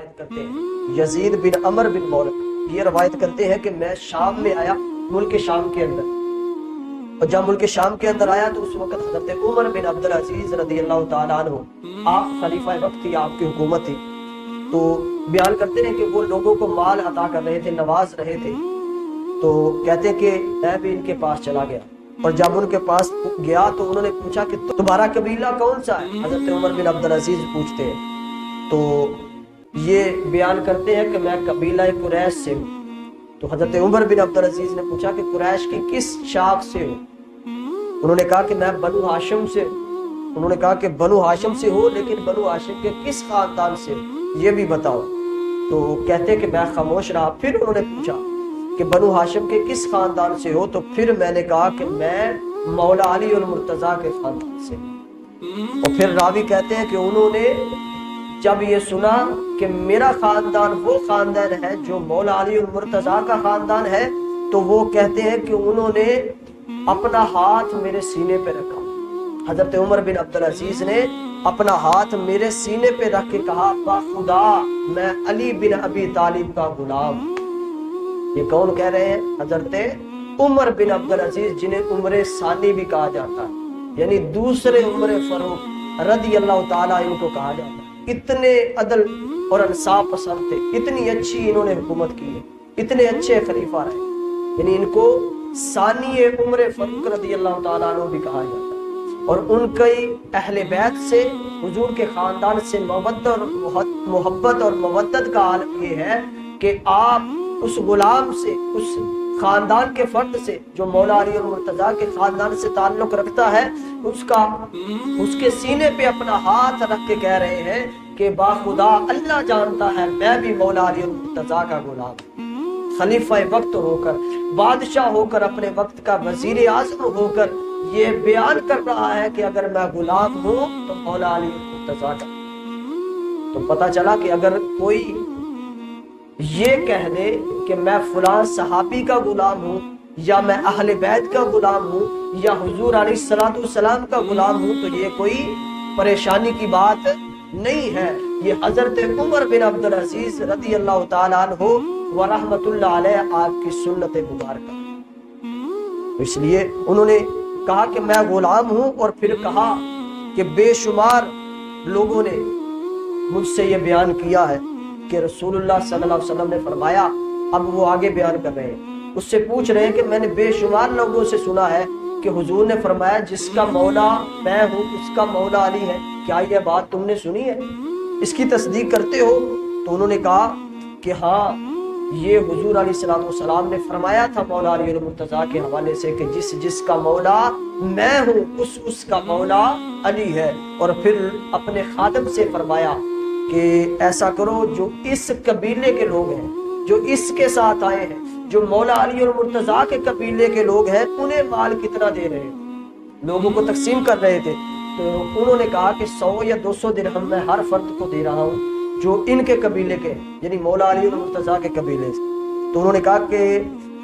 روایت کرتے ہیں یزید بن عمر بن مولد، یہ روایت کرتے ہیں کہ میں شام میں آیا، ملک شام کے اندر، اور جب ملک شام کے اندر آیا تو اس وقت حضرت عمر بن عبدالعزیز رضی اللہ تعالیٰ عنہ، آپ خلیفہ وقت تھی، آپ کی حکومت تھی، تو بیان کرتے ہیں کہ وہ لوگوں کو مال عطا کر رہے تھے، نواز رہے تھے، تو کہتے کہ میں بھی ان کے پاس چلا گیا، اور جب ان کے پاس گیا تو انہوں نے پوچھا کہ تمہارا قبیلہ کون سا ہے؟ حضرت عمر بن عبدالعزیز پوچھتے ہیں، تو یہ بیان کرتے ہیں کہ میں قبیلہ قریش سے ہوں۔ تو حضرت عمر بن عبدالعزیز نے پوچھا کہ قریش کی کس شاخ سے ہو؟ انہوں نے کہا کہ میں بنو ہاشم سے ہوں۔ انہوں نے کہا کہ بنو ہاشم سے ہو، لیکن بنو ہاشم کے کس خاندان سے ہو یہ بھی بتاؤ۔ تو کہتے کہ میں خاموش رہا۔ پھر انہوں نے پوچھا کہ بنو ہاشم کے کس خاندان سے ہو؟ تو پھر میں نے کہا کہ میں مولا علی المرتضیٰ کے خاندان سے ہوں۔ اور پھر راوی کہتے ہیں کہ انہوں نے جب یہ سنا کہ میرا خاندان وہ خاندان ہے جو مولا علی المرتضیٰ کا خاندان ہے، تو وہ کہتے ہیں کہ انہوں نے اپنا ہاتھ میرے سینے پہ رکھا۔ حضرت عمر بن عبدالعزیز نے اپنا ہاتھ میرے سینے پہ رکھ کے کہا خدا میں علی بن ابی طالب کا غلام۔ یہ کون کہہ رہے ہیں؟ حضرت عمر بن عبدالعزیز، جنہیں عمر ثانی بھی کہا جاتا ہے، یعنی دوسرے عمر فاروق رضی اللہ تعالیٰ ان کو کہا جاتا ہے۔ اتنے عدل اور انصاف پسند تھے، اتنی اچھی انہوں نے حکومت کی ہے، اتنے اچھے خلیفہ رہے، یعنی ان کو ثانی عمر فاروق رضی اللہ تعالیٰ عنہ بھی کہا جاتا ہے۔ اور ان کی اہل بیت سے، حضور کے خاندان سے محبت اور مودت کا عالم یہ ہے کہ آپ اس غلام سے، اس خاندان کے فرد سے جو مولا علی المرتضیٰ کے خاندان سے تعلق رکھتا ہے، اس کے سینے پہ اپنا ہاتھ رکھ کے کہہ رہے ہیں کہ باخدا اللہ جانتا ہے میں بھی مولا علی المرتضیٰ کا غلام، خلیفہ وقت ہو کر، بادشاہ ہو کر، اپنے وقت کا وزیر اعظم ہو کر یہ بیان کر رہا ہے کہ اگر میں غلام ہوں تو مولا علی المرتضیٰ کا۔ تو پتہ چلا کہ اگر کوئی یہ کہہ دے کہ میں فلاں صحابی کا غلام ہوں، یا میں اہل بیت کا غلام ہوں، یا حضور علیہ السلام کا غلام ہوں، تو یہ کوئی پریشانی کی بات نہیں ہے۔ یہ حضرت عمر بن عبدالعزیز رضی اللہ تعالیٰ عنہ ورحمۃ اللہ علیہ آپ کی سنت مبارکہ، اس لیے انہوں نے کہا کہ میں غلام ہوں، اور پھر کہا کہ بے شمار لوگوں نے مجھ سے یہ بیان کیا ہے کہ رسول اللہ صلی اللہ علیہ وسلم نے فرمایا۔ اب وہ آگے بیان کر رہے ہیں، اس سے پوچھ رہے ہیں کہ میں نے بے شمار لوگوں سے سنا ہے کہ حضور نے فرمایا جس کا مولا میں ہوں اس کا مولا علی ہے، کیا یہ بات تم نے سنی ہے؟ اس کی تصدیق کرتے ہو؟ تو انہوں نے کہا کہ ہاں، یہ حضور علیہ السلام نے فرمایا تھا مولا علی المرتضیٰ کے حوالے سے کہ جس کا مولا میں ہوں اس کا مولا علی ہے۔ اور پھر اپنے خادم سے فرمایا کہ ایسا کرو، جو اس قبیلے کے لوگ ہیں، جو اس کے ساتھ آئے ہیں، جو مولا علی المرتضیٰ کے قبیلے کے لوگ ہیں، انہیں مال کتنا دے رہے ہیں؟ لوگوں کو تقسیم کر رہے تھے، تو انہوں نے کہا کہ 100 یا 200 درہم میں ہر فرد کو دے رہا ہوں جو ان کے قبیلے کے، یعنی مولا علی المرتضیٰ کے قبیلے سے۔ تو انہوں نے کہا کہ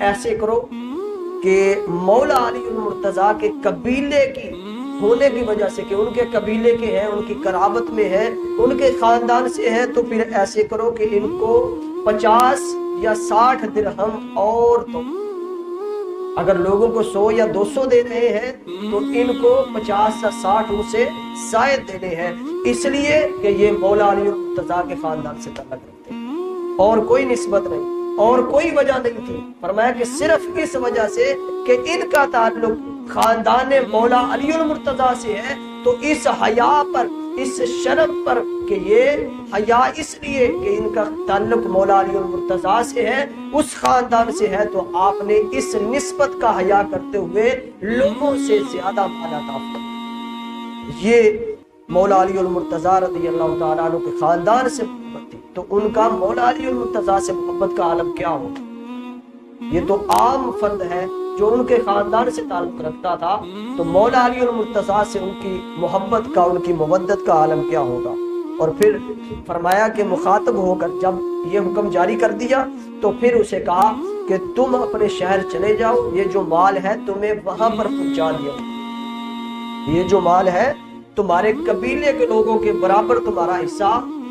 ایسے کرو کہ مولا علی المرتضیٰ کے قبیلے کی ہونے کی وجہ سے، کہ ان کے قبیلے کے ہیں، ان کی قرابت میں ہے، ان کے خاندان سے ہے، تو پھر ایسے کرو کہ ان کو 50 یا 60 درہم اور دو۔ اگر لوگوں کو 100 یا 200 دے رہے ہیں تو ان کو 50 یا 60 سے زائد دینے ہیں، اس لیے کہ یہ مولا علی المرتضیٰ کے خاندان سے تعلق رکھتے ہیں، اور کوئی نسبت نہیں اور کوئی وجہ نہیں تھی۔ فرمایا کہ صرف اس وجہ سے کہ ان کا تعلق خاندان مولا علی المرتضیٰ سے ہے، تو اس حیا پر، اس شرم پر، کہ یہ حیا اس لیے کہ ان کا تعلق مولا علی المرتضیٰ سے ہے، اس خاندان سے ہے، تو آپ نے اس نسبت کا حیا کرتے ہوئے لوگوں سے زیادہ مال عطا فرمایا۔ یہ مولا علی المرتضیٰ رضی اللہ تعالیٰ عنہ کے خاندان سے محبت تھی، تو ان کا مولا علی المرتضیٰ سے محبت کا عالم کیا ہو؟ یہ تو عام فرد ہے جو ان کے خاندان سے تعلق رکھتا تھا، تو مولا علی المرتضیٰ سے ان کی محبت کا، ان کی مودت کا عالم کیا ہوگا؟ اور پھر فرمایا کہ مخاطب ہو کر جب یہ حکم جاری کر دیا تو پھر اسے کہا کہ تم اپنے شہر چلے جاؤ، یہ جو مال ہے تمہیں وہاں پر پہنچا دیا، یہ جو مال ہے تمہارے قبیلے کے لوگوں کے برابر تمہارا حصہ